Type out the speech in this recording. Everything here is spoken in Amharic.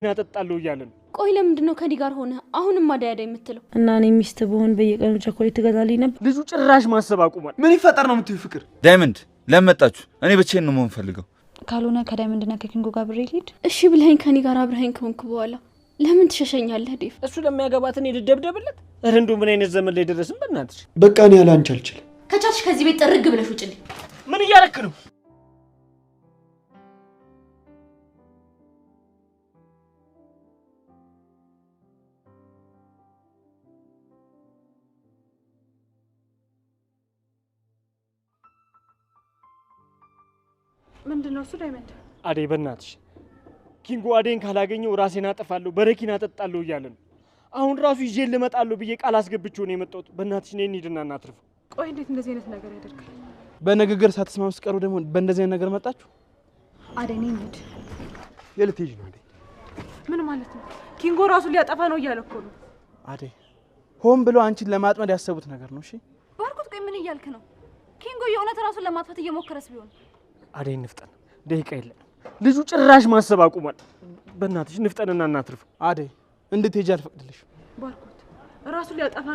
ያጠጣለው እያለን ቆይ ለምንድነው ከዲ ጋር ሆነ አሁንም አዳያዳ የምትለው? እና እኔ ሚስት ብሆን በየቀኑ ቸኮሌት ትገዛልኝ ነበር። ልጁ ጭራሽ ማሰብ አቁሟል። ምን ይፈጠር ነው የምትዩ? ፍቅር ዳይመንድ ለመጣችሁ እኔ ብቻዬን ነው መሆን ፈልገው። ካልሆነ ከዳይመንድና ከኪንጎ ጋር ብሬ ልሂድ። እሺ ብለኸኝ ከኔ ጋር አብረኸኝ ከሆንክ በኋላ ለምን ትሸሸኛለህ ዴቭ? እሱ ለሚያገባትን ልደብደብለት? እረ እንደው ምን አይነት ዘመን ላይ ደረስን በእናትሽ። በቃ እኔ ያለ አንቺ አልችልም። ከቻልሽ ከዚህ ቤት ጥርግ ብለሽ ውጭልኝ። ምን እያረክ ነው? ምንድነው እሱ? ዳይመንድ አደይ በእናትሽ ኪንጎ አደይን ካላገኘው ራሴን አጠፋለሁ በረኪና አጠጣለሁ እያለ ነው። አሁን ራሱ ይዤ ልመጣለሁ ብዬ ቃል አስገብቼው ነው የመጣሁት። በእናትሽ ነይ እንሂድና እናትርፍ። ቆይ እንዴት እንደዚህ አይነት ነገር ያደርጋል? በንግግር ሳትስማሙ ስቀሩ ደግሞ በእንደዚህ አይነት ነገር መጣችሁ? አደይ ነኝ እንሂድ። የት ልትሄጂ ነው አደይ? ምን ማለት ነው? ኪንጎ ራሱ ሊያጠፋ ነው እያለ እኮ ነው። አደይ ሆን ብሎ አንቺን ለማጥመድ ያሰቡት ነገር ነው። እሺ ባርኮት፣ ቆይ ምን እያልክ ነው? ኪንጎ የእውነት ራሱን ለማጥፋት እየሞከረስ ቢሆን? አደይ ንፍጠን፣ ደቂቃ የለም። ልጁ ጭራሽ ማሰብ አቁሟል። በእናትሽ ንፍጠንና እናትርፍ። አደይ እንድትሄጂ አልፈቅድልሽም። ባርኮት ራሱ ሊያጠፋ ነው